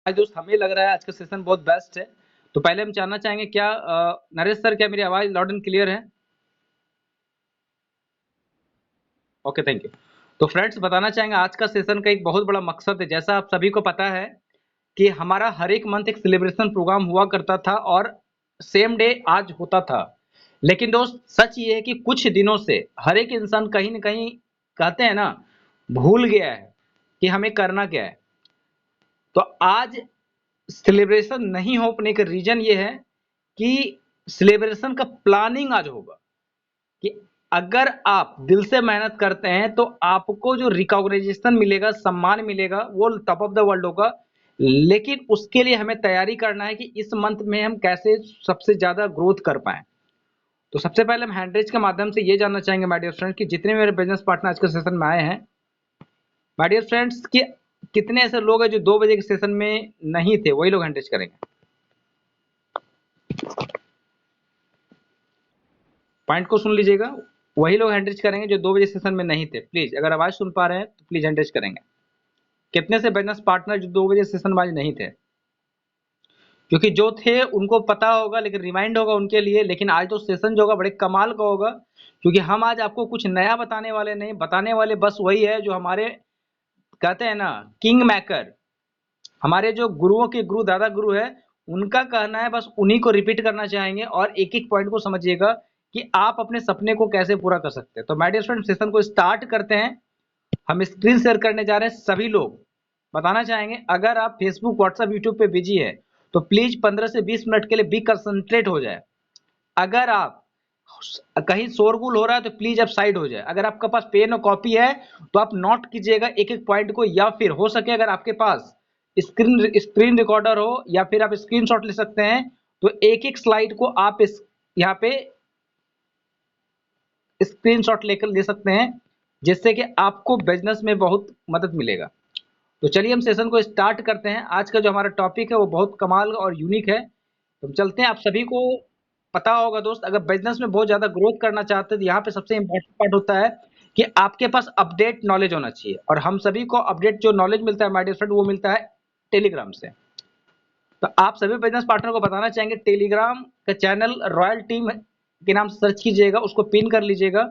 आज दोस्त हमें लग रहा है आज का सेशन बहुत बेस्ट है। तो पहले हम जानना चाहेंगे क्या नरेश सर, क्या मेरी आवाज़ लाउड एंड क्लियर है? Okay, thank you. तो फ्रेंड्स, बताना चाहेंगे आज का सेशन का एक बहुत बड़ा मकसद है। जैसा आप सभी को पता है कि हमारा हर एक मंथ एक सेलिब्रेशन प्रोग्राम हुआ करता था और सेम डे आज होता था। लेकिन दोस्त, सच ये है कि कुछ दिनों से हर एक इंसान कहीं न कहीं, कहते हैं ना, भूल गया है कि हमें करना क्या है। तो आज सेलिब्रेशन नहीं हो पाने का रीजन ये है कि सेलिब्रेशन का प्लानिंग आज होगा। कि अगर आप दिल से मेहनत करते हैं तो आपको जो रिकॉग्निशन मिलेगा, सम्मान मिलेगा, वो टॉप ऑफ द वर्ल्ड होगा। लेकिन उसके लिए हमें तैयारी करना है कि इस मंथ में हम कैसे सबसे ज्यादा ग्रोथ कर पाए। तो सबसे पहले हम हैंडरेज के माध्यम से ये जानना चाहेंगे माय डियर फ्रेंड्स कि जितने मेरे बिजनेस पार्टनर आज के सेशन में आए हैं, माय डियर फ्रेंड्स, कि कितने ऐसे लोग हैं जो 2 बजे के सेशन में नहीं थे, वही लोग हैंडरेज करेंगे। पॉइंट को सुन लीजिएगा, वही लोग हैंडरेज करेंगे जो 2 बजे सेशन में नहीं थे। प्लीज, अगर आवाज सुन पा रहे हैं तो प्लीज हैंडरेज करेंगे। कितने से बिजनेस पार्टनर जो 2 बजे सेशन में आज नहीं थे? क्योंकि जो थे उनको पता होगा, लेकिन रिमाइंड होगा उनके लिए। लेकिन आज तो सेशन जो होगा बड़े कमाल का होगा, क्योंकि हम आज आपको कुछ नया बताने वाले नहीं, बताने वाले बस वही है जो हमारे, कहते हैं ना, किंग मेकर, हमारे जो गुरुओं के गुरु, दादा गुरु है, उनका कहना है। बस उन्हीं को रिपीट करना चाहेंगे और एक एक पॉइंट को समझिएगा कि आप अपने सपने को कैसे पूरा कर सकते हैं। तो माय डियर फ्रेंड, सेशन को स्टार्ट करते हैं। हम स्क्रीन शेयर करने जा रहे हैं। सभी लोग बताना चाहेंगे, अगर आप फेसबुक, व्हाट्सएप, यूट्यूब पे बिजी है तो प्लीज 15 से 20 मिनट के लिए भी कंसंट्रेट हो जाए। अगर आप कहीं शोरगुल हो रहा है तो प्लीज आप साइड हो जाए। अगर आपके पास पेन और कॉपी है तो आप नोट कीजिएगा एक एक पॉइंट को, या फिर हो सके अगर आपके पास स्क्रीन स्क्रीन रिकॉर्डर हो या फिर आप स्क्रीनशॉट ले सकते हैं, तो एक एक स्लाइड को आप इस यहाँ पे स्क्रीनशॉट लेकर ले सकते हैं, जिससे कि आपको बिजनेस में बहुत मदद मिलेगा। तो चलिए हम सेशन को स्टार्ट करते हैं। आज का जो हमारा टॉपिक है वो बहुत कमाल और यूनिक है। तो हम चलते हैं। आप सभी को पता होगा दोस्त, अगर बिजनेस में बहुत ज्यादा ग्रोथ करना चाहते हैं तो यहाँ पे सबसे इंपॉर्टेंट पार्ट होता है कि आपके पास अपडेट नॉलेज होना चाहिए। और हम सभी को अपडेट जो नॉलेज मिलता है माय डियर फ्रेंड, वो मिलता है टेलीग्राम से। तो आप सभी बिजनेस पार्टनर को बताना चाहेंगे, टेलीग्राम का चैनल रॉयल टीम के नाम से सर्च कीजिएगा, उसको पिन कर लीजिएगा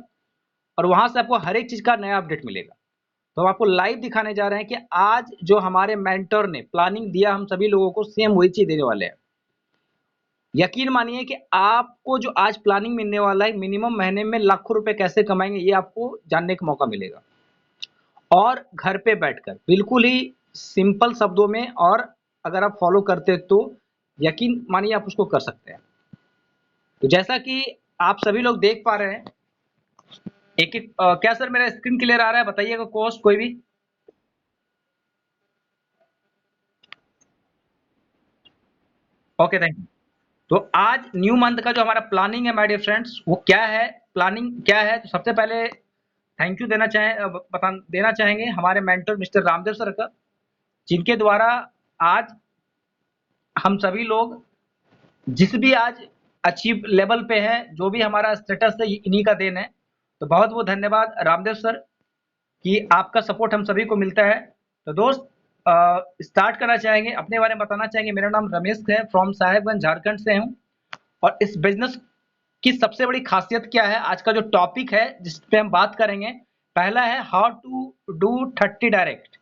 और वहां से आपको हर एक चीज का नया अपडेट मिलेगा। तो हम आपको लाइव दिखाने जा रहे हैं कि आज जो हमारे मेंटर ने प्लानिंग दिया हम सभी लोगों को, सेम वही चीज देने वाले हैं। यकीन मानिए कि आपको जो आज प्लानिंग मिलने वाला है, मिनिमम महीने में लाखों रुपए कैसे कमाएंगे ये आपको जानने का मौका मिलेगा। और घर पे बैठकर बिल्कुल ही सिंपल शब्दों में, और अगर आप फॉलो करते तो यकीन मानिए आप उसको कर सकते हैं। तो जैसा कि आप सभी लोग देख पा रहे हैं, एक एक क्या सर मेरा स्क्रीन क्लियर आ रहा है? बताइएगा कोस्ट कोई भी। Okay, thank you. तो आज न्यू मंथ का जो हमारा प्लानिंग है माय डियर फ्रेंड्स, वो क्या है, प्लानिंग क्या है? तो सबसे पहले थैंक यू देना चाहेंगे हमारे मेंटर मिस्टर रामदेव सर का, जिनके द्वारा आज हम सभी लोग जिस भी आज अचीव लेवल पे है, जो भी हमारा स्टेटस है, ये इन्हीं का देन है। तो बहुत बहुत धन्यवाद रामदेव सर कि आपका सपोर्ट हम सभी को मिलता है। तो दोस्त, स्टार्ट करना चाहेंगे, अपने बारे में बताना चाहेंगे। मेरा नाम रमेश है, फ्रॉम साहेबगंज झारखंड से हूँ। और इस बिजनेस की सबसे बड़ी खासियत क्या है, आज का जो टॉपिक है जिस पे हम बात करेंगे, पहला है हाउ टू डू 30 डायरेक्ट।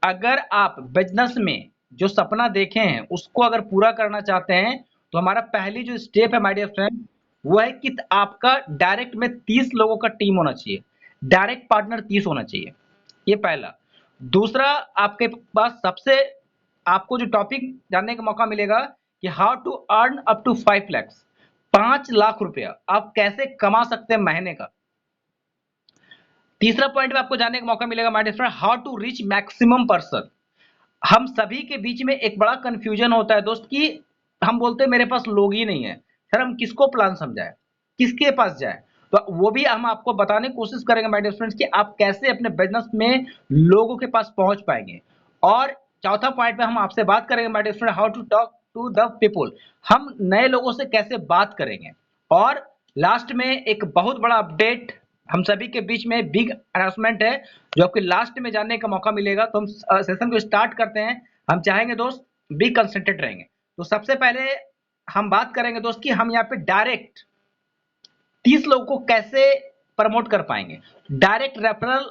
अगर आप बिजनेस में जो सपना देखे हैं उसको अगर पूरा करना चाहते हैं, तो हमारा पहली जो स्टेप है माय डियर फ्रेंड, वो है कि आपका डायरेक्ट में 30 लोगों का टीम होना चाहिए। डायरेक्ट पार्टनर 30 होना चाहिए, ये पहला। दूसरा, आपके पास सबसे, आपको जो टॉपिक जानने का मौका मिलेगा कि how to earn up to 5 lakhs, 5 lakh रुपया आप कैसे कमा सकते हैं महीने का। तीसरा पॉइंट में आपको जानने का मौका मिलेगा my dear friend, how to reach maximum person. हम सभी के बीच में एक बड़ा कंफ्यूजन होता है दोस्त कि हम बोलते हैं मेरे पास लोग ही नहीं है, सर हम किसको प्लान समझाएं, किसके पास जाए। तो वो भी हम आपको बताने की कोशिश करेंगे माय डियर फ्रेंड्स कि आप कैसे अपने बिजनेस में लोगों के पास पहुंच पाएंगे। और चौथा पॉइंट पे हम आपसे बात करेंगे my dear friend, how to talk to the people, हम नए लोगों से कैसे बात करेंगे। और लास्ट में एक बहुत बड़ा अपडेट हम सभी के बीच में बिग अनाउंसमेंट है, जो आपको लास्ट में जानने का मौका मिलेगा। तो हम सेशन को स्टार्ट करते हैं। हम चाहेंगे दोस्त, बी कंसंट्रेट रहेंगे। तो सबसे पहले हम बात करेंगे दोस्त कि हम यहाँ पे डायरेक्ट 30 लोगों को कैसे प्रमोट कर पाएंगे। डायरेक्ट रेफरल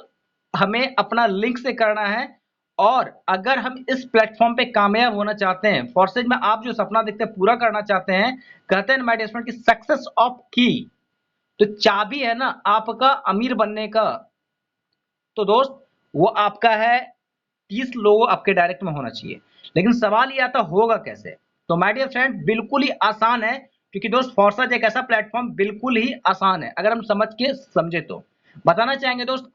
हमें अपना लिंक से करना है, और अगर हम इस प्लेटफॉर्म पे कामयाब होना चाहते हैं, फॉरसेज में आप जो सपना देखते हैं पूरा करना चाहते हैं, कहते हैं माय डियर फ्रेंड कि सक्सेस ऑफ की, तो चाबी है ना आपका अमीर बनने का, तो दोस्त वो आपका है 30 लोग आपके डायरेक्ट में होना चाहिए। लेकिन सवाल ये आता होगा कैसे? तो माय डियर फ्रेंड बिल्कुल ही आसान है, क्योंकि दोस्त फोर्सज एक ऐसा प्लेटफॉर्म बिल्कुल ही आसान है अगर हम समझ के समझे तो। बताना चाहेंगे दोस्त,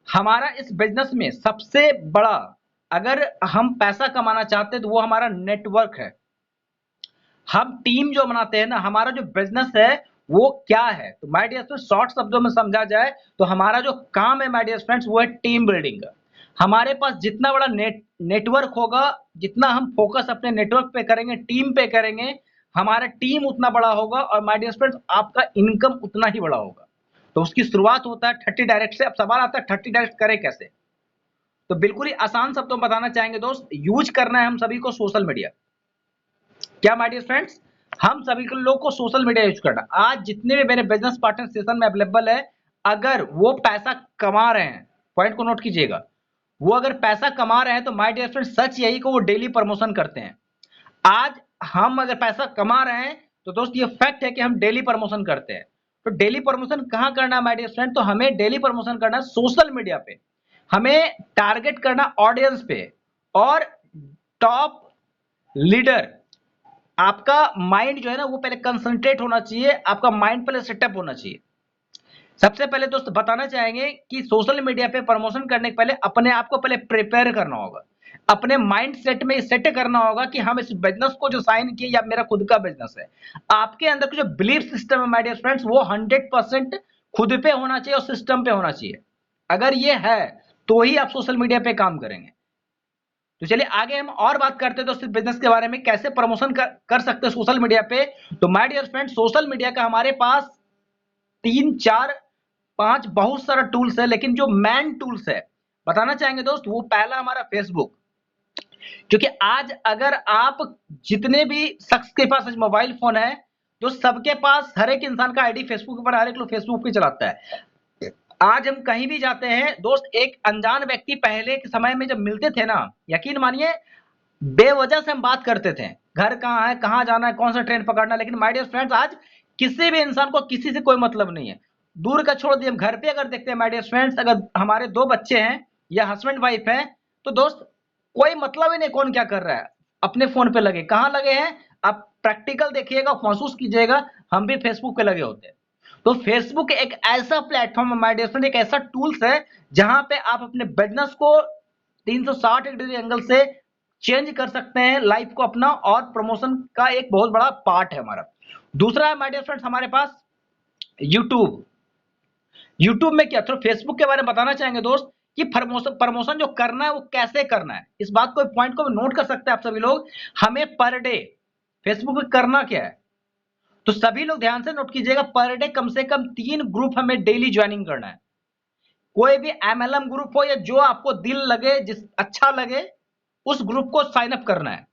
हमारा इस बिजनेस में सबसे बड़ा, अगर हम पैसा कमाना चाहते हैं तो वो हमारा नेटवर्क है। हम टीम जो बनाते हैं ना, हमारा जो बिजनेस है वो क्या है? तो माय डियर फ्रेंड्स शॉर्ट शब्दों में समझा जाए तो हमारा जो काम है माय डियर फ्रेंड्स वो है टीम बिल्डिंग का। हमारे पास जितना बड़ा नेटवर्क होगा, जितना हम फोकस अपने नेटवर्क पे करेंगे, टीम पे करेंगे, हमारा टीम उतना बड़ा होगा, और माय डियर फ्रेंड्स आपका इनकम उतना ही बड़ा होगा। तो उसकी शुरुआत होता है 30 डायरेक्ट से। अब सवाल आता है 30 डायरेक्ट करें कैसे? तो बिल्कुल ही आसान शब्दों में बताना चाहेंगे दोस्त, यूज करना है हम सभी को सोशल मीडिया। क्या माय डियर फ्रेंड्स, हम सभी को लोग को सोशल मीडिया यूज करना। आज जितने भी मेरे बिजनेस पार्टनर सेशन में अवेलेबल है, अगर वो पैसा कमा रहे हैं, पॉइंट को नोट कीजिएगा, वो अगर पैसा कमा रहे हैं तो माय डियर फ्रेंड्स सच यही को वो डेली प्रमोशन करते हैं। आज हम अगर पैसा कमा रहे हैं तो दोस्त ये फैक्ट है कि हम डेली प्रमोशन करते हैं। तो डेली प्रमोशन कहां करना है माय डियर फ्रेंड? तो हमें डेली प्रमोशन करना है सोशल मीडिया पे। हमें टारगेट करना ऑडियंस पे, और टॉप लीडर। आपका माइंड जो है ना वो पहले कंसंट्रेट होना चाहिए, आपका माइंड पहले सेटअप होना चाहिए। सबसे पहले दोस्त बताना चाहेंगे कि सोशल मीडिया पे प्रमोशन करने के पहले अपने आप को पहले प्रिपेयर करना होगा, अपने माइंड सेट में सेट करना होगा कि हम इस बिजनेस को जो साइन किए या मेरा खुद का बिजनेस है। आपके अंदर का जो बिलीफ सिस्टम है माय डियर फ्रेंड्स वो 100% खुद पे होना चाहिए और सिस्टम पे होना चाहिए। अगर ये है तो ही आप सोशल मीडिया पे काम करेंगे। तो चलिए आगे हम और बात करते हैं दोस्तों बिजनेस के बारे में, कैसे प्रमोशन कर सकते हैं सोशल मीडिया पे। तो my dear friend social media का हमारे पास 3 4 5 बहुत सारा टूल्स है, लेकिन जो मेन टूल्स है बताना चाहेंगे दोस्त, वो पहला हमारा फेसबुक। क्योंकि आज अगर आप जितने भी शख्स के पास आज मोबाइल फोन है, तो सबके पास हर एक इंसान का आईडी फेसबुक पर, हर एक लोग फेसबुक पे चलाता है। आज हम कहीं भी जाते हैं दोस्त, एक अनजान व्यक्ति पहले के समय में जब मिलते थे ना, यकीन मानिए बेवजह से हम बात करते थे, घर कहाँ है, कहाँ जाना है, कौन सा ट्रेन पकड़ना है। लेकिन माय डियर फ्रेंड्स आज किसी भी इंसान को किसी से कोई मतलब नहीं है। दूर का छोड़ दिए, हम घर पे अगर देखते हैं माय डियर फ्रेंड्स, अगर हमारे 2 बच्चे हैं या हस्बैंड वाइफ है, तो दोस्त कोई मतलब ही नहीं कौन क्या कर रहा है, अपने फोन पे लगे। कहाँ लगे हैं? आप प्रैक्टिकल देखिएगा, महसूस कीजिएगा, हम भी फेसबुक पे लगे होते हैं। तो फेसबुक एक ऐसा प्लेटफॉर्म है माय डियर फ्रेंड, एक ऐसा टूल्स है जहां पे आप अपने बिजनेस को 360 डिग्री एंगल से चेंज कर सकते हैं लाइफ को अपना, और प्रमोशन का एक बहुत बड़ा पार्ट है हमारा। दूसरा है माय डियर फ्रेंड्स हमारे पास यूट्यूब। यूट्यूब में क्या, तो फेसबुक के बारे में बताना चाहेंगे दोस्त कि प्रमोशन जो करना है वो कैसे करना है। इस बात को, पॉइंट को नोट कर सकते हैं आप सभी लोग। हमें पर डे फेसबुक पे करना क्या है, तो सभी लोग ध्यान से नोट कीजिएगा, पर डे कम से कम 3 ग्रुप हमें डेली ज्वाइनिंग करना है। कोई भी एमएलएम ग्रुप हो या जो आपको दिल लगे, जिस अच्छा लगे, उस ग्रुप को साइन अप करना है।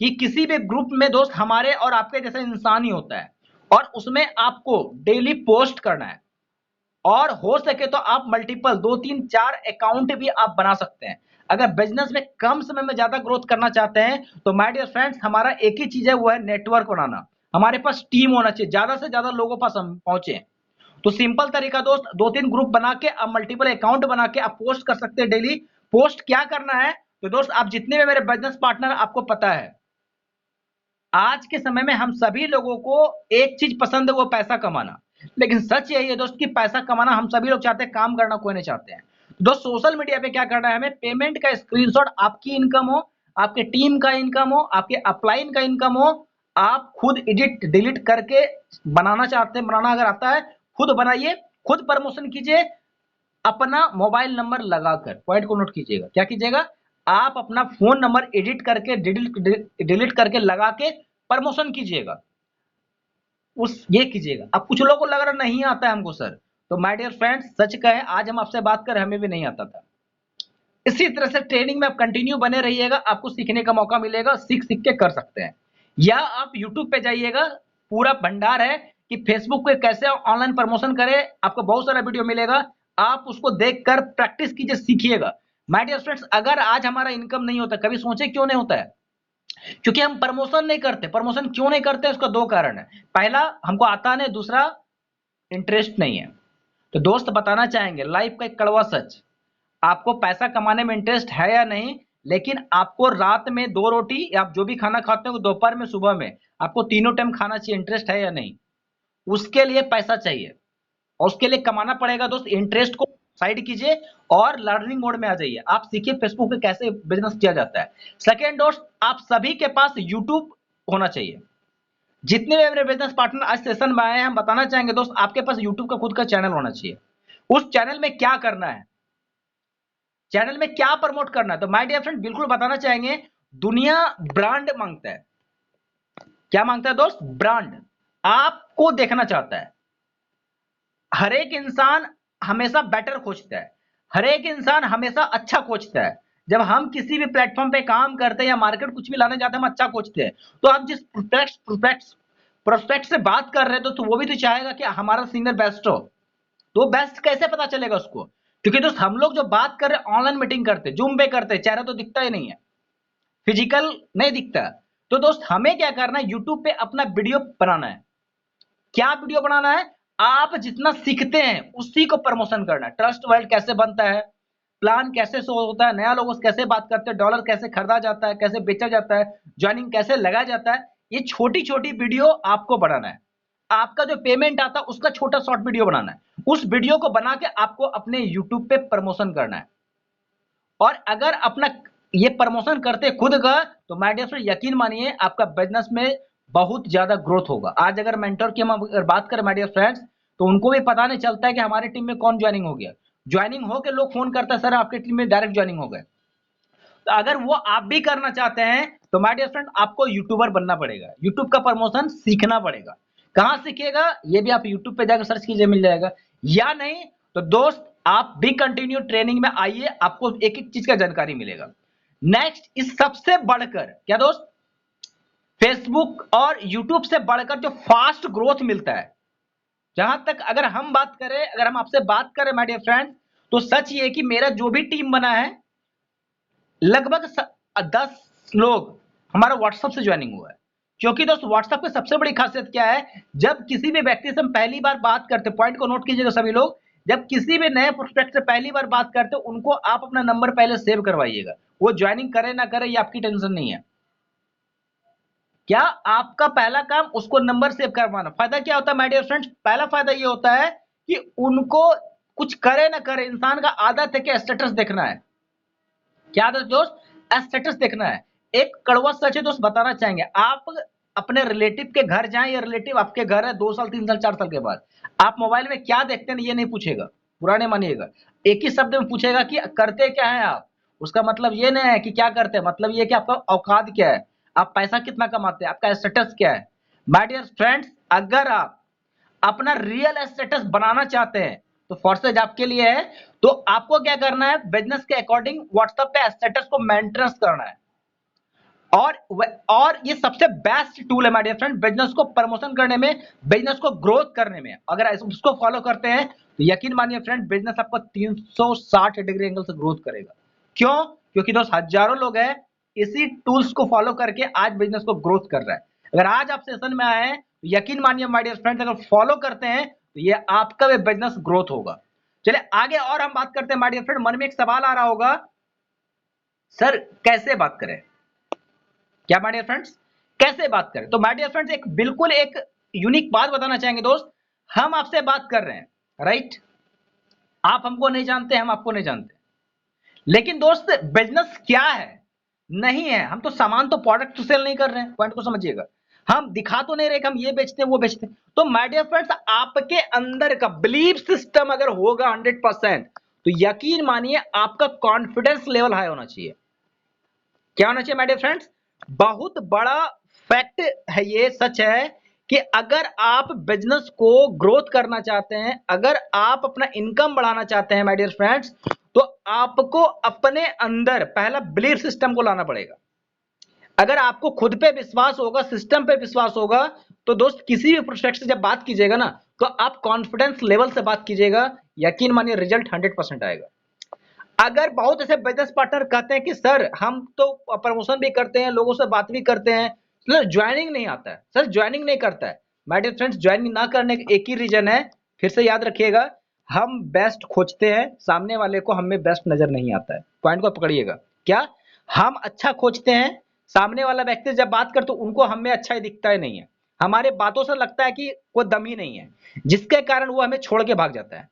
कि किसी भी ग्रुप में दोस्त हमारे और आपके जैसा इंसान ही होता है, और उसमें आपको डेली पोस्ट करना है, और हो सके तो आप मल्टीपल 2 3 4 अकाउंट भी आप बना सकते हैं। अगर बिजनेस में कम समय में ज्यादा ग्रोथ करना चाहते हैं तो माय डियर फ्रेंड्स हमारा एक ही चीज है, वो है नेटवर्क बनाना। हमारे पास टीम होना चाहिए, ज्यादा से ज्यादा लोगों पास हम पहुंचे। तो सिंपल तरीका दोस्त, 2 3 ग्रुप बना के आप मल्टीपल अकाउंट बना के आप पोस्ट कर सकते हैं डेली। पोस्ट क्या करना है, तो दोस्त आप जितने भी मेरे बिजनेस पार्टनर आपको पता है, आज के समय में हम सभी लोगों को एक चीज पसंद है, वो पैसा कमाना। लेकिन सच यही है दोस्त कि पैसा कमाना हम सभी लोग चाहते हैं, काम करना कोई नहीं चाहते हैं। दोस्त सोशल मीडिया पे क्या करना है, हमें पेमेंट का स्क्रीनशॉट, आपकी इनकम हो, आपके टीम का इनकम हो, आपके अपलाइन का इनकम हो, आप खुद एडिट डिलीट करके बनाना चाहते हैं, बनाना अगर आता है खुद बनाइए, खुद प्रमोशन कीजिए, अपना मोबाइल नंबर लगाकर। पॉइंट को नोट कीजिएगा, क्या कीजिएगा, आप अपना फोन नंबर एडिट करके डिलीट करके लगा के प्रमोशन कीजिएगा, उस ये कीजिएगा। अब कुछ लोगों को लग रहा नहीं आता है हमको सर, तो माय डियर फ्रेंड्स सच कहे आज हम आपसे बात कर हमें भी नहीं आता था। इसी तरह से ट्रेनिंग में आप कंटिन्यू बने रहिएगा, आपको सीखने का मौका मिलेगा, सीख सीख के कर सकते हैं। या आप यूट्यूब पे जाइएगा, पूरा भंडार है कि फेसबुक पे कैसे ऑनलाइन प्रमोशन करें, आपको बहुत सारा वीडियो मिलेगा, आप उसको देखकर प्रैक्टिस कीजिए, सीखिएगा। माय डियर फ्रेंड्स, अगर आज हमारा इनकम नहीं होता, कभी सोचे क्यों नहीं होता है? क्योंकि हम प्रमोशन नहीं करते। प्रमोशन क्यों नहीं करते, उसका दो कारण है। पहला, हमको आता नहीं, दूसरा इंटरेस्ट नहीं है। तो दोस्त बताना चाहेंगे लाइफ का एक कड़वा सच, आपको पैसा कमाने में इंटरेस्ट है या नहीं, लेकिन आपको रात में 2 रोटी या आप जो भी खाना खाते हो, दोपहर में, सुबह में, आपको तीनों टाइम खाना चाहिए, इंटरेस्ट है या नहीं? उसके लिए पैसा चाहिए और उसके लिए कमाना पड़ेगा। दोस्त, इंटरेस्ट को साइड कीजिए और लर्निंग मोड में आ जाइए। आप सीखिए फेसबुक पे कैसे बिजनेस किया जाता है। सेकेंड दोस्त, आप सभी के पास यूट्यूब होना चाहिए। जितने भी मेरे बिजनेस पार्टनर आज सेशन में आए हैं, हम बताना चाहेंगे दोस्त, आपके पास यूट्यूब का खुद का चैनल होना चाहिए। उस चैनल में क्या करना है, चैनल में क्या प्रमोट करना है? तो माय डियर फ्रेंड, बिल्कुल बताना चाहेंगे, दुनिया ब्रांड मांगता है। क्या मांगता है दोस्त? ब्रांड। आपको देखना चाहता है। हर एक इंसान हमेशा बेटर खोजता है, हर एक इंसान हमेशा अच्छा खोजता है। जब हम किसी भी प्लेटफॉर्म पे काम करते हैं या मार्केट कुछ भी लाने जाते हैं, हम अच्छा खोजते हैं। तो आप जिस प्रोस्पेक्ट से बात कर रहे हो, तो वो भी तो चाहेगा कि हमारा सीनियर बेस्ट हो। तो बेस्ट कैसे पता चलेगा उसको? क्योंकि दोस्त, हम लोग जो बात कर रहे हैं, ऑनलाइन मीटिंग करते, जूम पे करते, चेहरा तो दिखता ही नहीं है, फिजिकल नहीं दिखता। तो दोस्त, हमें क्या करना है, यूट्यूब पे अपना वीडियो बनाना है। क्या वीडियो बनाना है? आप जितना सीखते हैं उसी को प्रमोशन करना है। ट्रस्ट वर्ल्ड कैसे बनता है, प्लान कैसे शो होता है, नया लोगों से कैसे बात करते हैं, डॉलर कैसे खरीदा जाता है, कैसे बेचा जाता है, ज्वाइनिंग कैसे लगाया जाता है, ये छोटी छोटी वीडियो आपको बनाना है। आपका जो पेमेंट आता है उसका छोटा शॉर्ट वीडियो बनाना है। उस वीडियो को बना के आपको अपने यूट्यूब पे प्रमोशन करना है। और अगर अपना ये प्रमोशन करते खुद का, तो माय डियर फ्रेंड, यकीन मानिए आपका बिजनेस में बहुत ज्यादा ग्रोथ होगा। आज अगर मेंटर की हम अगर बात करें माय डियर फ्रेंड्स, तो उनको भी पता नहीं चलता है कि हमारी टीम में कौन ज्वाइनिंग हो गया। ज्वाइनिंग हो के लोग फोन करता है, सर आपकी टीम में डायरेक्ट ज्वाइनिंग हो गए। तो अगर वो आप भी करना चाहते हैं, तो माय डियर फ्रेंड, आपको यूट्यूबर बनना पड़ेगा, यूट्यूब का प्रमोशन सीखना पड़ेगा। कहां सीखिएगा? ये भी आप यूट्यूब पे जाकर सर्च कीजिए, मिल जाएगा। या नहीं तो दोस्त, आप भी कंटिन्यू ट्रेनिंग में आइए, आपको एक एक चीज का जानकारी मिलेगा। नेक्स्ट, इस सबसे बढ़कर क्या दोस्त, फेसबुक और यूट्यूब से बढ़कर जो फास्ट ग्रोथ मिलता है, जहां तक अगर हम बात करें, अगर हम आपसे बात करें माय डियर फ्रेंड, तो सच ये कि मेरा जो भी टीम बना है, लगभग 10 लोग हमारा व्हाट्सएप से ज्वाइनिंग हुआ है। क्योंकि दोस्त, व्हाट्सएप की सबसे बड़ी खासियत क्या है, जब किसी भी व्यक्ति से हम पहली बार बात करते, पॉइंट को नोट कीजिएगा सभी लोग, जब किसी भी नए प्रोस्पेक्ट से पहली बार बात करते, उनको आप अपना नंबर पहले सेव करवाइएगा। वो ज्वाइनिंग करे ना करे, ये आपकी टेंशन नहीं है। क्या आपका पहला काम उसको नंबर सेव करवाना। फायदा क्या होता है माय डियर फ्रेंड्स? पहला फायदा ये होता है कि उनको कुछ करे ना करे, इंसान का आदत है कि स्टेटस देखना है। क्या आदत दोस्त? स्टेटस देखना है। एक कड़वा सच है दोस्त, बताना चाहेंगे, आप अपने रिलेटिव के घर जाएं या रिलेटिव आपके घर है 2 साल 3 साल 4 साल के बाद, आप मोबाइल में क्या देखते हैं ये नहीं पूछेगा, बुरा नहीं मानिएगा। एक ही शब्द में पूछेगा कि करते क्या है आप। उसका मतलब ये नहीं है कि क्या करते हैं, मतलब ये कि आपका औकात क्या है, आप पैसा कितना कमाते हैं, आपका स्टेटस क्या है। माय डियर फ्रेंड्स, अगर आप अपना रियल स्टेटस बनाना चाहते हैं, तो फॉर्सेज आपके लिए है। तो आपको क्या करना है, बिजनेस के अकॉर्डिंग व्हाट्सएप पे स्टेटस को मेंटेनेंस करना है। और ये सबसे बेस्ट टूल है माय डियर फ्रेंड, बिजनेस को प्रमोशन करने में, बिजनेस को ग्रोथ करने में। अगर उसको फॉलो करते हैं, तो यकीन मानिए फ्रेंड, बिजनेस आपको 360 डिग्री एंगल से ग्रोथ करेगा। क्यों? क्योंकि दोस्त, हजारों लोग हैं इसी टूल्स को फॉलो करके आज बिजनेस को ग्रोथ कर रहा है। अगर आज आप सेशन में आए हैं, तो यकीन मानिए माय डियर फ्रेंड्स, अगर फॉलो करते हैं, तो ये आपका भी बिजनेस ग्रोथ होगा। चलिए आगे और हम बात करते हैं माय डियर फ्रेंड। मन में एक सवाल आ रहा होगा, सर कैसे बात करें? क्या माय डियर फ्रेंड्स, कैसे बात करें? तो माय डियर फ्रेंड्स, एक बिल्कुल एक यूनिक बात बताना चाहेंगे दोस्त, हम आपसे बात कर रहे हैं, राइट? आप हमको नहीं जानते, हम आपको नहीं जानते, लेकिन दोस्त, बिजनेस क्या है नहीं है, हम तो सामान तो प्रोडक्ट तो सेल नहीं कर रहे हैं, पॉइंट को समझिएगा। हम दिखा तो नहीं रहे कि हम ये बेचते हैं वो बेचते हैं। तो माय डियर फ्रेंड्स, आपके अंदर का बिलीफ सिस्टम अगर होगा 100%, तो यकीन मानिए आपका कॉन्फिडेंस लेवल हाई होना चाहिए। क्या होना चाहिए माय डियर फ्रेंड्स? बहुत बड़ा फैक्ट है, ये सच है कि अगर आप बिजनेस को ग्रोथ करना चाहते हैं, अगर आप अपना इनकम बढ़ाना चाहते हैं माय डियर फ्रेंड्स, तो आपको अपने अंदर पहला बिलीफ सिस्टम को लाना पड़ेगा। अगर आपको खुद पे विश्वास होगा, सिस्टम पे विश्वास होगा, तो दोस्त किसी भी प्रोस्पेक्ट से जब बात कीजिएगा ना, तो आप कॉन्फिडेंस लेवल से बात कीजिएगा, यकीन मानिए रिजल्ट 100% आएगा। अगर बहुत ऐसे बिजनेस पार्टनर कहते हैं कि सर हम तो प्रमोशन भी करते हैं, लोगों से बात भी करते हैं, सर ज्वाइनिंग नहीं आता है, सर ज्वाइनिंग नहीं करता है। माय डियर फ्रेंड्स, ज्वाइनिंग ना करने का एक ही रीजन है, फिर से याद रखिएगा, हम बेस्ट खोजते हैं, सामने वाले को हमें बेस्ट नजर नहीं आता है। पॉइंट को पकड़िएगा, क्या हम अच्छा खोजते हैं, सामने वाला व्यक्ति जब बात करते उनको हमें अच्छा ही दिखता ही नहीं है, हमारे बातों से लगता है कि कोई दम ही नहीं है, जिसके कारण वो हमें छोड़ के भाग जाता है।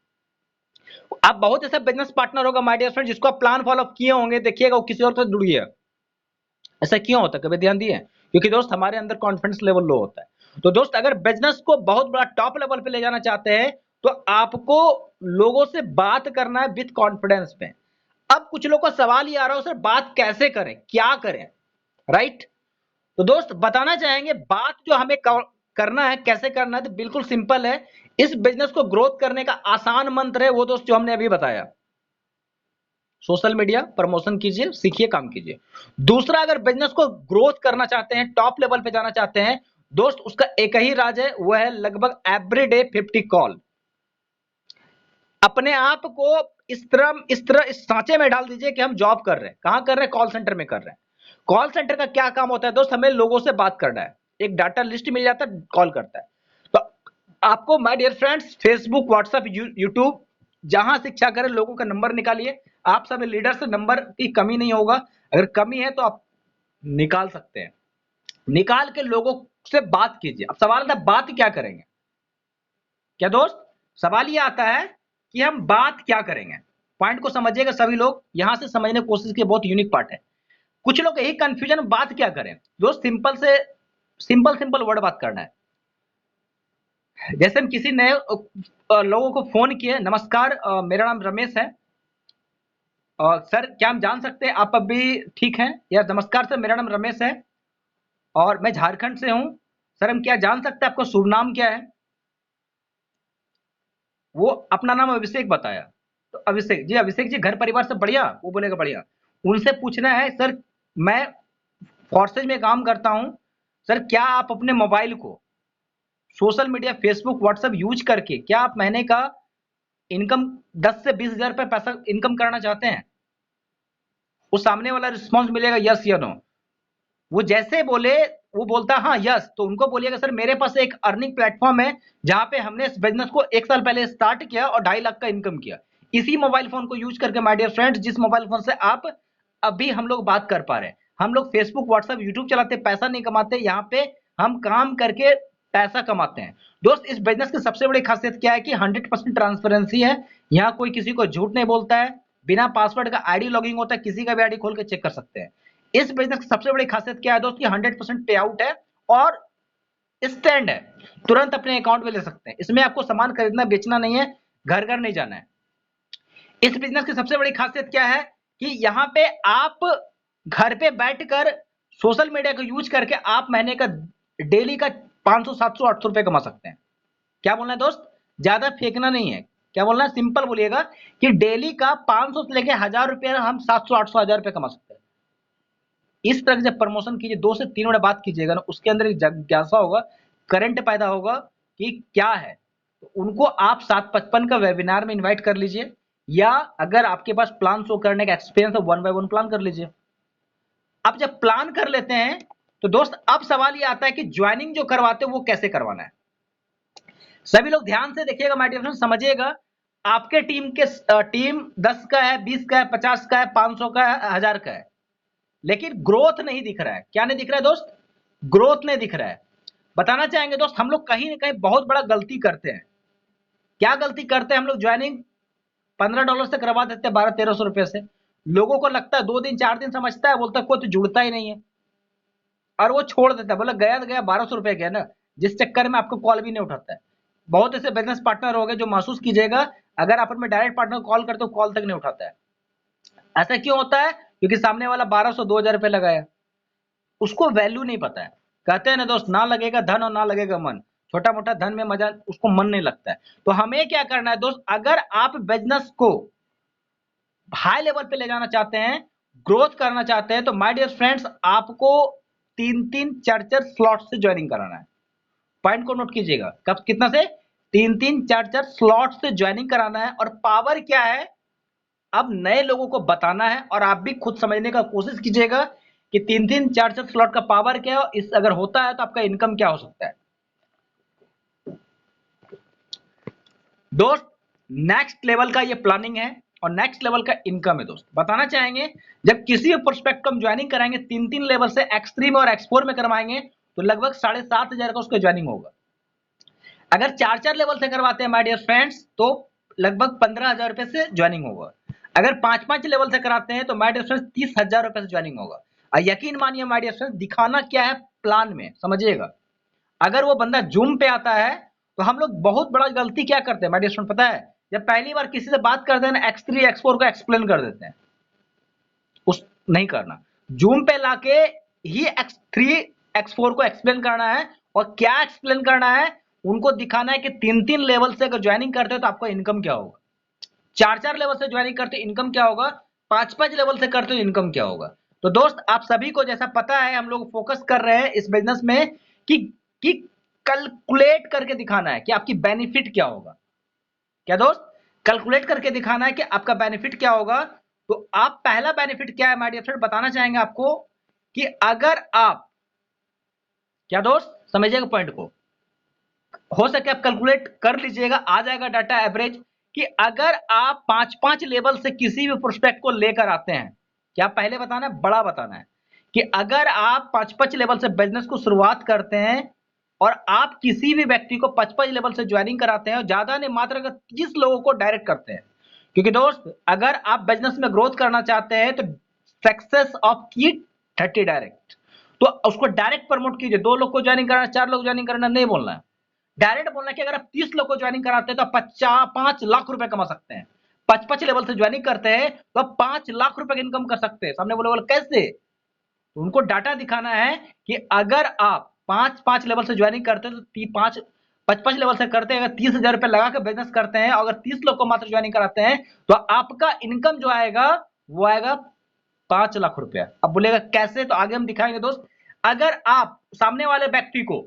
आप बहुत ऐसा बिजनेस पार्टनर होगा माय डियर फ्रेंड, जिसको आप प्लान फॉलो किए होंगे, देखिएगा वो किसी और से जुड़ गया। ऐसा क्यों होता है, कभी ध्यान दिए? क्योंकि दोस्त हमारे अंदर कॉन्फिडेंस लेवल लो होता है। तो दोस्त अगर बिजनेस को बहुत बड़ा टॉप लेवल पे ले जाना चाहते हैं, तो आपको लोगों से बात करना है विद कॉन्फिडेंस में। अब कुछ लोगों का सवाल ये आ रहा है, सर बात कैसे करें, क्या करें, राइट? तो दोस्त बताना चाहेंगे बात जो हमें करना है, कैसे करना है, तो बिल्कुल सिंपल है। इस बिजनेस को ग्रोथ करने का आसान मंत्र है वो दोस्त जो हमने अभी बताया, सोशल मीडिया प्रमोशन कीजिए, सीखिए, काम कीजिए। दूसरा, अगर बिजनेस को ग्रोथ करना चाहते हैं, टॉप लेवल पे जाना चाहते हैं, दोस्त उसका एक ही राज है, वो है लगभग एवरीडे 50 कॉल। अपने आप को इस तरह इस सांचे में डाल दीजिए कि हम जॉब कर रहे हैं। कहां कर रहे हैं? कॉल सेंटर में कर रहे हैं। कॉल सेंटर का क्या काम होता है दोस्त? हमें लोगों से बात करना है, एक डाटा लिस्ट मिल जाता है, कॉल करता है। तो आपको my dear friends Facebook, WhatsApp, YouTube, जहां से इच्छा करें लोगों का नंबर निकालिए। आप सब लीडर से नंबर की कमी नहीं होगा, अगर कमी है तो आप निकाल सकते हैं, निकाल के लोगों से बात कीजिए। अब सवाल था बात क्या करेंगे, क्या दोस्त? सवाल ये आता है कि हम बात क्या करेंगे। पॉइंट को समझिएगा सभी लोग, यहां से समझने की कोशिश की, बहुत यूनिक पार्ट है। कुछ लोग यही कंफ्यूजन, बात क्या करें दोस्त? सिंपल से सिंपल वर्ड बात करना है। जैसे हम किसी नए लोगों को फोन किए, नमस्कार मेरा नाम रमेश है, सर क्या हम जान सकते हैं आप अभी ठीक हैं? या नमस्कार सर मेरा नाम रमेश है और मैं झारखंड से हूं, सर हम क्या जान सकते हैं आपका शुभ नाम क्या है? वो अपना नाम अभिषेक बताया, तो अभिषेक जी घर परिवार से बढ़िया? वो बोलेगा बढ़िया। उनसे पूछना है, सर मैं फोर्सेज में काम करता हूं, सर क्या आप अपने मोबाइल को social media, Facebook, WhatsApp use करके क्या आप महीने का इनकम 10 से 20 हजार रुपए पैसा इनकम करना चाहते हैं? उस सामने वाला रिस्पॉन्स मिलेगा यस या नो। वो जैसे बोले, वो बोलता हाँ यस, तो उनको बोलिएगा सर मेरे पास एक अर्निंग प्लेटफॉर्म है जहां पे हमने इस बिजनेस को 1 साल पहले स्टार्ट किया और 2.5 लाख का इनकम किया, इसी मोबाइल फोन को यूज करके माय डियर फ्रेंड्स, जिस मोबाइल फोन से आप अभी हम लोग बात कर पा रहे हैं। हम लोग फेसबुक, व्हाट्सएप, यूट्यूब चलाते, पैसा नहीं कमाते, यहाँ पे हम काम करके पैसा कमाते हैं। दोस्त इस बिजनेस की सबसे बड़ी खासियत क्या है कि 100% ट्रांसपेरेंसी है। यहाँ कोई किसी को झूठ नहीं बोलता है, बिना पासवर्ड का आईडी लॉगिंग होता है, किसी का भी आईडी खोल के चेक कर सकते हैं। इस बिजनेस की सबसे बड़ी खासियत क्या है दोस्त? 100% पे आउट है और स्टैंड है, तुरंत अपने अकाउंट में ले सकते हैं। इसमें आपको सामान खरीदना बेचना नहीं है, घर घर नहीं जाना है। इस बिजनेस की सबसे बड़ी खासियत क्या है कि यहाँ पे आप घर पे बैठकर सोशल मीडिया को यूज करके आप महीने का डेली का 500, 700, 800 रुपए कमा सकते हैं। क्या बोलना है दोस्त? ज्यादा फेंकना नहीं है, क्या बोलना है? सिंपल बोलिएगा कि डेली का 500 से लेके 1000 रुपए हम 700, 800, 1000 रुपए कमा सकते हैं। इस तरह से प्रमोशन कीजिए, 2 से 3 मिनट बात कीजिएगा ना, उसके अंदर एक जिज्ञासा होगा, करंट पैदा होगा कि क्या है। तो उनको आप 755 का वेबिनार में इनवाइट कर लीजिए, या अगर आपके पास प्लान शो करने का एक्सपीरियंस है 1 बाय 1 प्लान कर लीजिए। अब जब प्लान कर लेते हैं तो दोस्त अब सवाल ये आता है कि ज्वाइनिंग जो करवाते हैं वो कैसे करवाना है। सभी लोग ध्यान से देखिएगा माय डियर फ्रेंड्स, समझिएगा। आपके टीम 10 का है, 20 का है, 50 का है, 500 का है, 1000 का है, लेकिन ग्रोथ नहीं दिख रहा है। क्या नहीं दिख रहा है दोस्त? ग्रोथ नहीं दिख रहा है। बताना चाहेंगे दोस्त, हम लोग कहीं ना कहीं बहुत बड़ा गलती करते हैं। क्या गलती करते हैं हम लोग? ज्वाइनिंग $15 से करवा देते हैं, 1200-1300 रुपए से। लोगों को लगता है 2 दिन 4 दिन समझता है, बोलता है कोई तो जुड़ता ही नहीं है, और वो छोड़ देता है, बोला गया तो गया, 1200 रुपए गया ना, जिस चक्कर में आपको कॉल भी नहीं उठाता है। बहुत ऐसे बिजनेस पार्टनर हो गए जो महसूस कीजिएगा, अगर आप अपने डायरेक्ट पार्टनर कॉल करते हो कॉल तक नहीं उठाता है। ऐसा क्यों होता है? क्योंकि सामने वाला 1200-2000 रुपए लगाया, उसको वैल्यू नहीं पता है। कहते हैं ना दोस्त, ना लगेगा धन और ना लगेगा मन, छोटा मोटा धन में मजा उसको मन नहीं लगता है। तो हमें क्या करना है दोस्त? अगर आप बिजनेस को हाई लेवल पे ले जाना चाहते हैं, ग्रोथ करना चाहते हैं, तो माय डियर फ्रेंड्स आपको 3-3 4-4 स्लॉट से ज्वाइनिंग कराना है। पॉइंट को नोट कीजिएगा, कब कितना से 3-3 4-4 स्लॉट से ज्वाइनिंग कराना है। और पावर क्या है अब नए लोगों को बताना है, और आप भी खुद समझने का कोशिश कीजिएगा कि 3-3 4-4 स्लॉट का पावर क्या है, और इस अगर होता है तो आपका इनकम क्या हो सकता है। दोस्त नेक्स्ट लेवल का ये प्लानिंग है और नेक्स्ट लेवल का इनकम है। दोस्त बताना चाहेंगे जब किसी भी प्रोस्पेक्ट को हम ज्वाइनिंग कराएंगे 3-3 लेवल से X3 में और X4 में करवाएंगे तो लगभग 7,500 का उसका ज्वाइनिंग होगा। अगर 4-4 लेवल से करवाते हैं माय डियर फ्रेंड्स तो लगभग 15,000 रुपए से ज्वाइनिंग होगा। अगर 5-5 लेवल से कराते हैं तो माय डियर फ्रेंड्स 30,000 रुपए से ज्वाइनिंग होगा। और यकीन मानिए माय डियर फ्रेंड्स दिखाना क्या है प्लान में समझिएगा। अगर वो बंदा जूम पे आता है तो हम लोग बहुत बड़ा गलती क्या करते हैं माय डियर फ्रेंड पता है, जब पहली बार किसी से बात करते हैं ना X3 X4 को एक्सप्लेन कर देते हैं। उस नहीं करना, जूम पे लाके ही X3 X4 को एक्सप्लेन करना है। और क्या एक्सप्लेन करना है, उनको दिखाना है कि 3-3 लेवल से अगर ज्वाइनिंग करते हो तो आपका इनकम क्या होगा, 4-4 लेवल से ज्वाइनिंग करते हो इनकम क्या होगा, 5-5 लेवल से करते हो इनकम क्या होगा। तो दोस्त आप सभी को जैसा पता है हम लोग फोकस कर रहे हैं इस बिजनेस में कि कि कैलकुलेट करके दिखाना है कि आपकी बेनिफिट क्या होगा। क्या दोस्त, कैलकुलेट करके दिखाना है कि आपका बेनिफिट क्या होगा। तो आप पहला बेनिफिट क्या है माय डियर फ्रेंड बताना चाहेंगे आपको कि अगर आप, क्या दोस्त समझिएगा पॉइंट को, हो सके आप कैलकुलेट कर लीजिएगा, आ जाएगा डाटा एवरेज कि अगर आप 5-5 लेवल से किसी भी प्रोस्पेक्ट को लेकर आते हैं, क्या पहले बताना है बड़ा बताना है कि अगर आप 5-5 लेवल से बिजनेस को शुरुआत करते हैं और आप किसी भी व्यक्ति को 5-5 लेवल से ज्वाइनिंग कराते हैं और ज्यादा नहीं मात्र अगर 30 लोगों को डायरेक्ट करते हैं, क्योंकि दोस्त अगर आप बिजनेस में ग्रोथ करना चाहते हैं तो सक्सेस ऑफ की 30 डायरेक्ट, तो उसको डायरेक्ट प्रमोट कीजिए। 2 लोग को ज्वाइनिंग कराना, 4 लोग ज्वाइनिंग करना नहीं बोलना है, डायरेक्ट बोलना कि अगर आप 30 लोग को ज्वाइनिंग कराते हैं तो 5 लाख रुपए कमा सकते हैं। 5-5 लेवल से ज्वाइनिंग करते हैं तो आप 5 लाख रुपए की इनकम कर सकते हैं। सामने बोले कैसे, तो उनको डाटा दिखाना है कि अगर आप 5-5 लेवल से ज्वाइनिंग करते हैं तो 5-5 लेवल से करते हैं, अगर 30,000 रुपए लगा के बिजनेस करते हैं, अगर 30 लोग को मात्र ज्वाइनिंग कराते हैं तो आपका इनकम जो आएगा वो आएगा 5 लाख रुपया। अब बोलेगा कैसे, तो आगे हम दिखाएंगे दोस्त। अगर आप सामने वाले व्यक्ति को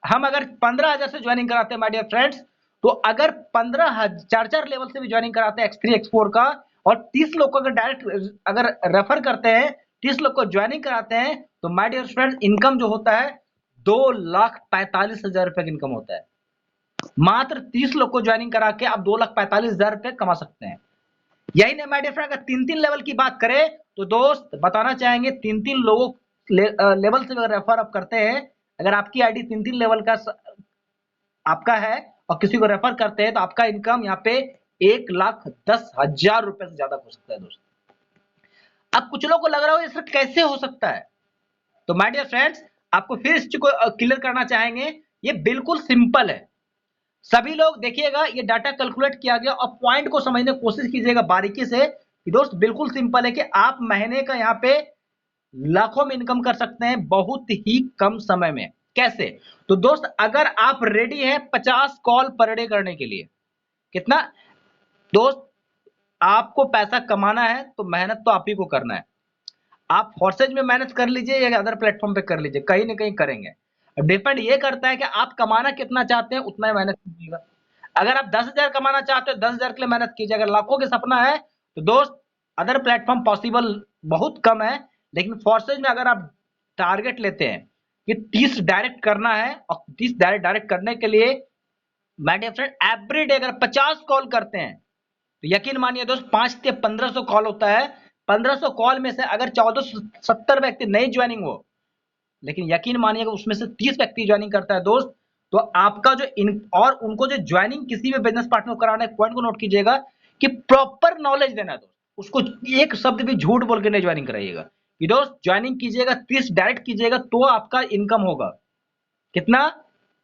हम अगर 15,000 से ज्वाइनिंग कराते हैं माय डियर फ्रेंड्स, तो अगर 15,000 4-4 लेवल से भी ज्वाइनिंग कराते हैं X3 X4 का और 30 लोग को अगर डायरेक्ट अगर रेफर करते हैं, 30 लोग को ज्वाइनिंग कराते हैं तो माय डियर फ्रेंड्स इनकम जो होता है 2,45,000 रुपए की इनकम होता है। मात्र 30 लोग को ज्वाइनिंग करा के आप 2,45,000 रुपए कमा सकते हैं। यही नहीं माय डियर फ्रेंड, अगर 3-3 लेवल की बात करें तो दोस्त बताना चाहेंगे 3-3 लोगों लेवल से अगर रेफर आप करते हैं, अगर आपकी आईडी 3-3 लेवल का आपका है और किसी को रेफर करते हैं तो आपका इनकम यहाँ पे 1,10,000 रुपए से ज्यादा हो सकता है दोस्त। अब कुछ लोगों को लग रहा हो ये कैसे हो सकता है, तो माय डियर फ्रेंड्स आपको फिर इस चीज को क्लियर करना चाहेंगे, ये बिल्कुल सिंपल है। सभी लोग देखिएगा ये डाटा कैलकुलेट किया गया और पॉइंट को समझने की कोशिश कीजिएगा बारीकी से कि दोस्त बिल्कुल सिंपल है कि आप महीने का यहाँ पे लाखों में इनकम कर सकते हैं बहुत ही कम समय में। कैसे, तो दोस्त अगर आप रेडी हैं 50 कॉल पर डे करने के लिए, कितना दोस्त आपको पैसा कमाना है तो मेहनत तो आप ही को करना है। आप फॉर्सेज में मेहनत कर लीजिए या अदर प्लेटफॉर्म पे कर लीजिए, कहीं ना कहीं करेंगे। डिपेंड ये करता है कि आप कमाना कितना चाहते हैं, उतना ही मेहनत कीजिएगा। अगर आप 10,000 कमाना चाहते हो 10,000 के लिए मेहनत कीजिए, अगर लाखों के सपना है तो दोस्त अदर प्लेटफॉर्म पॉसिबल बहुत कम है। लेकिन फोर्सेज में अगर आप टारगेट लेते हैं कि 30 डायरेक्ट करना है और 30 डायरेक्ट करने के लिए my dear friend every day अगर 50 कॉल करते हैं तो यकीन मानिए दोस्त 5 से 1,500 कॉल होता है। 1,500 कॉल में से अगर 1,470 व्यक्ति नहीं ज्वाइनिंग हो, लेकिन यकीन मानिएगा उसमें से 30 व्यक्ति ज्वाइनिंग करता है दोस्त, तो आपका जो इन और उनको जो ज्वाइनिंग किसी भी बिजनेस पार्टनर को कराना है, पॉइंट को नोट कीजिएगा कि प्रॉपर नॉलेज देना है दोस्त। उसको एक शब्द भी झूठ बोल के नहीं ज्वाइनिंग कराइएगा कि दोस्त ज्वाइनिंग कीजिएगा 30 डायरेक्ट कीजिएगा तो आपका इनकम होगा कितना,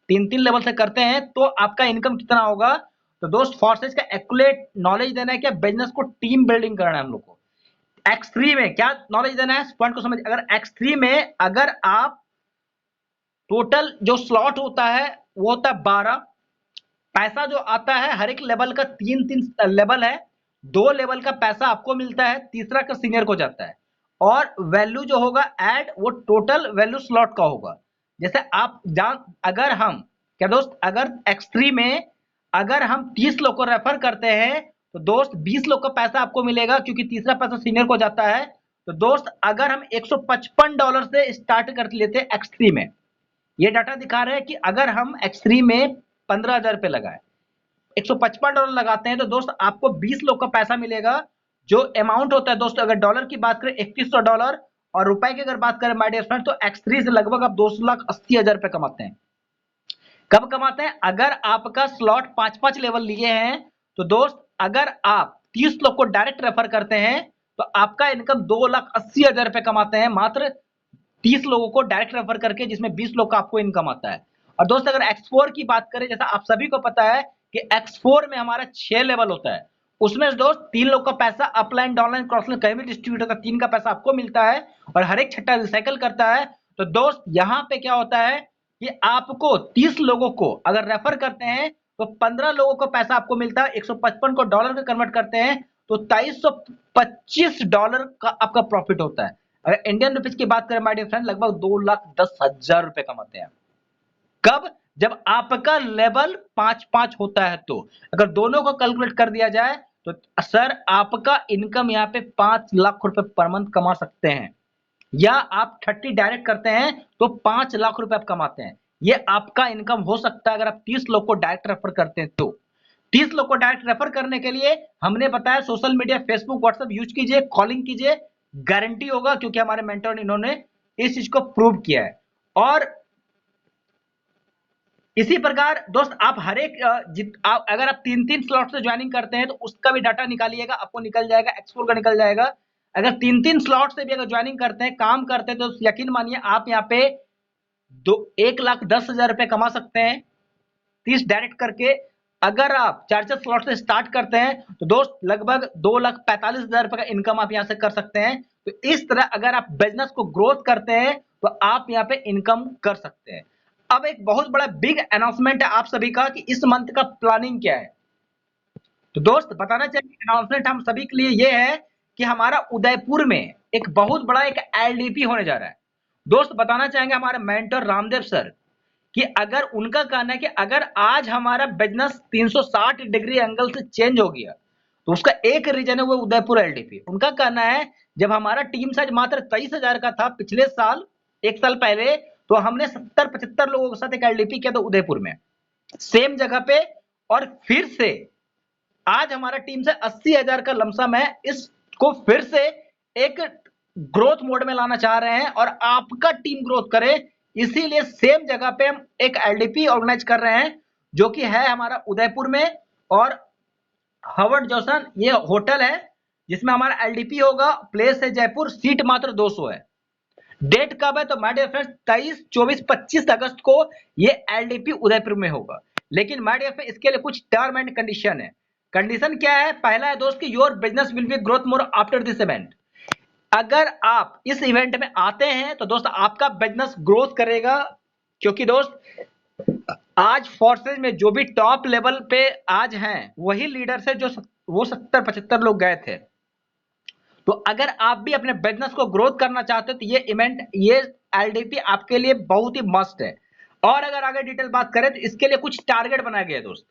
3-3 लेवल से करते हैं तो आपका इनकम कितना होगा। तो दोस्त फोर्सेज का एक्यूरेट नॉलेज देना है, क्या बिजनेस को टीम बिल्डिंग करना है हम लोग को। X3 में क्या नॉलेज देना है, पॉइंट को समझ। अगर X3 में अगर आप टोटल जो स्लॉट होता है वो होता है 12, पैसा जो आता है हर एक लेवल का 3-3 लेवल है, 2 लेवल का पैसा आपको मिलता है, तीसरा का सीनियर को जाता है। और वैल्यू जो होगा ऐड, वो टोटल वैल्यू स्लॉट का होगा। जैसे आप जान, अगर हम क्या दोस्त, अगर X3 में अगर हम 30 लोग को रेफर करते हैं तो दोस्त 20 लोग का पैसा आपको मिलेगा, क्योंकि तीसरा पैसा सीनियर को जाता है। तो दोस्त अगर हम $155 से स्टार्ट कर लेते हैं X3 में, ये डाटा दिखा रहे हैं कि अगर हम X3 में 15,000 रुपए लगाए, $155 लगाते हैं, तो दोस्त आपको 20 लोग का पैसा मिलेगा। जो अमाउंट होता है दोस्त, अगर डॉलर की बात करें $3100, और रुपए की अगर बात करें माय डियर फ्रेंड, तो X3 से लगभग आप 2,80,000 रुपए कमाते हैं। कब कमाते हैं? अगर आपका स्लॉट 5-5 लेवल लिए हैं, तो दोस्त अगर आप 30 लोग को डायरेक्ट रेफर करते हैं तो आपका इनकम 2,80,000 रुपए कमाते हैं, मात्र 30 लोगों को डायरेक्ट रेफर करके, जिसमें 20 लोग का आपको इनकम आता है। और दोस्त अगर X4 की बात करें, जैसा आप सभी को पता है कि X4 में हमारा 6 लेवल होता है, उसमें दोस्त 3 लोग का पैसा अपलाइन, डाउनलाइन, क्रॉसलाइन कहीं भी डिस्ट्रीब्यूट होता है, 3 का पैसा आपको मिलता है, और हर एक छठा रिसाइकल करता है। तो दोस्त यहाँ पे क्या होता है कि आपको 30 लोगों को अगर रेफर करते हैं तो 15 लोगों को पैसा आपको मिलता है। 155 को डॉलर में कन्वर्ट करते हैं तो $2325 का आपका प्रॉफिट होता है। अगर इंडियन रुपीज की बात करें माय डियर फ्रेंड, लगभग 2,10,000 रुपए कमाते हैं। कब? जब आपका लेवल 5-5 होता है। तो अगर दोनों को कैलकुलेट कर दिया जाए तो सर आपका इनकम यहाँ पे 5 लाख रुपए पर मंथ कमा सकते हैं, या आप 30 डायरेक्ट करते हैं तो 5 लाख रुपए आप कमाते हैं। ये आपका इनकम हो सकता है अगर आप 30 लोग को डायरेक्ट रेफर करते हैं तो। 30 लोग को डायरेक्ट रेफर करने के लिए हमने बताया social media, Facebook, WhatsApp use कीजिए, कॉलिंग कीजिए, गारंटी होगा, क्योंकि हमारे मेंटर ने इन्होंने इस चीज को प्रूव किया है। और इसी प्रकार दोस्त आप हर एक अगर आप 3-3 स्लॉट से ज्वाइनिंग करते हैं तो उसका भी डाटा निकालिएगा, आपको निकल जाएगा, X4 का निकल जाएगा। अगर 3-3 स्लॉट से भी अगर ज्वाइनिंग करते हैं, काम करते हैं, तो यकीन मानिए आप यहाँ पे 1,10,000 रुपए कमा सकते हैं 30 डायरेक्ट करके। अगर आप 4-4 स्लॉट से स्टार्ट करते हैं तो दोस्त लगभग 2,45,000 रुपए का इनकम आप यहाँ से कर सकते हैं। तो इस तरह अगर आप बिजनेस को ग्रोथ करते हैं तो आप यहाँ पे इनकम कर सकते हैं। अब एक बहुत बड़ा बिग अनाउंसमेंट है आप सभी का कि इस मंथ का प्लानिंग क्या है। तो दोस्त बताना चाहिए, अनाउंसमेंट हम सभी के लिए ये है कि हमारा उदयपुर में एक बहुत बड़ा एक LDP होने जा रहा है। दोस्त बताना चाहेंगे हमारे मेंटर रामदेव सर कि अगर उनका कहना है कि अगर आज हमारा बिजनेस 360 डिग्री एंगल से चेंज हो गया तो उसका एक रीजन है वो उदयपुर LDP। उनका कहना है जब हमारा टीम साइज मात्र 23,000 का था पिछले साल, एक साल पहले, तो हमने 70-75 लोगों के साथ एक LDP किया था उदयपुर में, सेम जगह पे। और फिर से आज हमारा टीम से 80,000 का लमसम है, इसको फिर से एक ग्रोथ मोड में लाना चाह रहे हैं और आपका टीम ग्रोथ करे, इसीलिए सेम जगह पे हम एक LDP ऑर्गेनाइज कर रहे हैं, जो कि है हमारा उदयपुर में। और हवर्ड जॉनसन ये होटल है जिसमें हमारा LDP होगा। प्लेस है जयपुर, सीट मात्र 200 है। डेट कब है? तो माय डियर फ्रेंड्स 23, 24, 25 अगस्त को ये LDP उदयपुर में होगा। लेकिन माय डियर फ्रेंड्स इसके लिए कुछ टर्म एंड कंडीशन है। कंडीशन क्या है? पहला है दोस्त कि your business will be growth more after this event. अगर आप इस इवेंट में आते हैं तो दोस्त आपका बिजनेस ग्रोथ करेगा, क्योंकि दोस्त आज फोर्सेज में जो भी टॉप लेवल पे आज हैं वही लीडर्स है जो वो 70-75 लोग गए थे। तो अगर आप भी अपने बिजनेस को ग्रोथ करना चाहते हो तो ये इवेंट, ये LDP आपके लिए बहुत ही मस्ट है। और अगर आगे डिटेल बात करें तो इसके लिए कुछ टारगेट बनाया गया है दोस्त।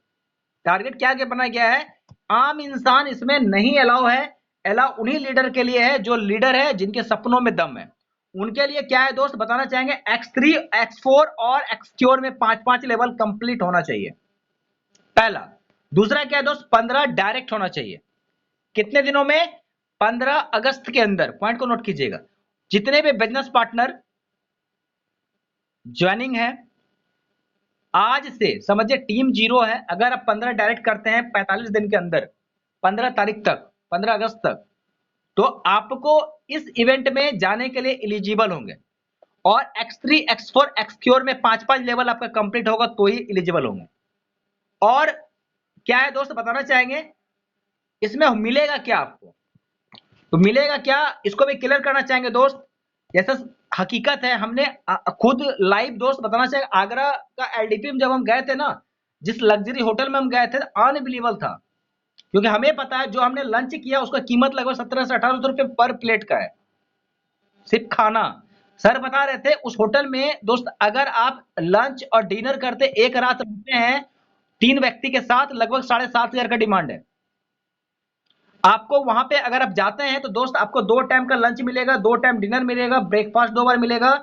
टारगेट क्या क्या बनाया गया है? आम इंसान इसमें नहीं अलाउ है, अलाउ उन्हीं लीडर के लिए है जो लीडर है जिनके सपनों में दम है। उनके लिए क्या है दोस्त बताना चाहेंगे, X3, X4 और X4 में 5-5 लेवल कंप्लीट होना चाहिए, पहला। दूसरा क्या है दोस्त, 15 डायरेक्ट होना चाहिए। कितने दिनों में? 15 अगस्त के अंदर। पॉइंट को नोट कीजिएगा। जितने भी बिजनेस पार्टनर ज्वाइनिंग है आज से, समझिए टीम 0 है, अगर आप 15 डायरेक्ट करते हैं 45 दिन के अंदर, 15 तारीख तक, 15 अगस्त तक, तो आपको इस इवेंट में जाने के लिए एलिजिबल होंगे। और X3, X4, X4 में 5-5 लेवल आपका कंप्लीट होगा तो ही एलिजिबल होंगे। और क्या है दोस्त बताना चाहेंगे, इसमें मिलेगा क्या आपको? तो मिलेगा क्या, इसको भी क्लियर करना चाहेंगे दोस्त। जैसा हकीकत है, हमने खुद लाइव दोस्त बताना चाहेंगे, आगरा का LDP में जब हम गए थे ना, जिस लग्जरी होटल में हम गए थे, अनबिलीवेबल था, क्योंकि हमें पता है जो हमने लंच किया उसका कीमत लगभग 17 से 1800 रुपये पर प्लेट का है, सिर्फ खाना। सर बता रहे थे उस होटल में दोस्त, अगर आप लंच और डिनर करते, एक रात रुकते हैं 3 व्यक्ति के साथ, लगभग 7,500 का डिमांड है। आपको वहां पे अगर आप जाते हैं तो दोस्त आपको 2 टाइम का लंच मिलेगा, 2 टाइम डिनर मिलेगा, ब्रेकफास्ट 2 बार मिलेगा,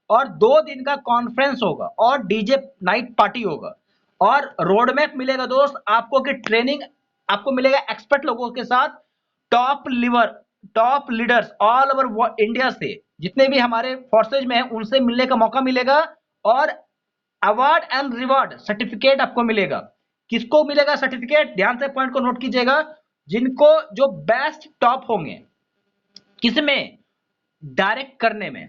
और 2 दिन का कॉन्फ्रेंस होगा और डीजे नाइट पार्टी होगा, और रोड मैप मिलेगा दोस्त आपको कि ट्रेनिंग आपको मिलेगा एक्सपर्ट लोगों के साथ, top leaders all over India से, जितने भी हमारे फोर्सेज में हैं उनसे मिलने का मौका मिलेगा, और अवार्ड एंड रिवॉर्ड सर्टिफिकेट आपको मिलेगा। किसको मिलेगा सर्टिफिकेट? ध्यान से पॉइंट को नोट कीजिएगा। जिनको जो बेस्ट टॉप होंगे, किसमें? डायरेक्ट करने में।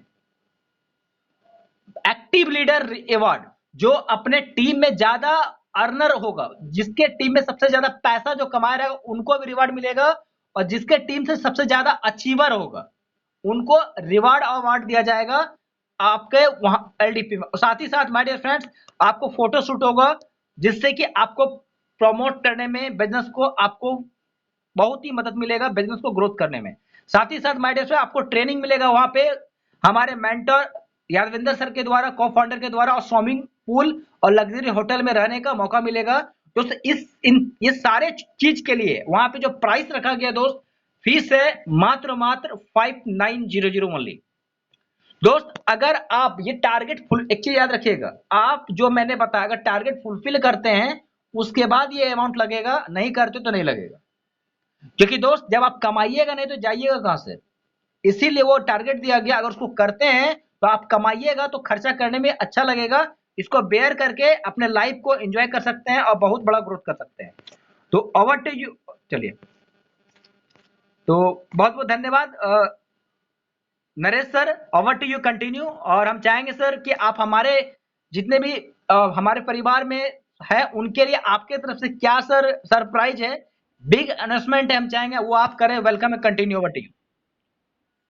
एक्टिव लीडर अवार्ड, जो अपने टीम में ज्यादा अर्नर होगा, जिसके टीम में सबसे ज्यादा पैसा जो कमा रहा है उनको भी रिवार्ड मिलेगा, और जिसके टीम से सबसे ज्यादा अचीवर होगा उनको रिवार्ड अवार्ड दिया जाएगा आपके वहां एलडीपी में। साथ ही साथ माय डियर फ्रेंड्स, आपको फोटो शूट होगा, जिससे कि आपको प्रमोट करने में, बिजनेस को आपको बहुत ही मदद मिलेगा, बिजनेस को ग्रोथ करने में। साथ ही साथ माय डियर फ्रेंड्स, आपको ट्रेनिंग मिलेगा वहां पे हमारे मेंटर यादविंदर सर के द्वारा, को फाउंडर के द्वारा, और स्विमिंग पूल और लग्जरी होटल में रहने का मौका मिलेगा। दोस्त इस सारे चीज के लिए वहां पे जो प्राइस रखा गया दोस्त, फीस है मात्र 5900 ओनली। दोस्त अगर आप ये टारगेट फुल, एक चीज याद रखिएगा, आप जो मैंने बताया अगर टारगेट फुलफिल करते हैं उसके बाद ये अमाउंट लगेगा, नहीं करते तो नहीं लगेगा। क्योंकि दोस्त जब आप कमाइएगा नहीं तो जाइएगा कहां से, इसीलिए वो टारगेट दिया गया। अगर उसको करते हैं तो आप कमाइएगा तो खर्चा करने में अच्छा लगेगा, इसको बेयर करके अपने लाइफ को एंजॉय कर सकते हैं और बहुत बड़ा ग्रोथ कर सकते हैं। तो ओवर टू यू। चलिए, तो बहुत बहुत धन्यवाद Naresh sir, over to you continue. और हम चाहेंगे सर कि आप हमारे जितने भी हमारे परिवार में है उनके लिए आपके तरफ से क्या सर सरप्राइज है, बिग अनाउंसमेंट है, हम चाहेंगे वो आप करें। Welcome, continue, over to you.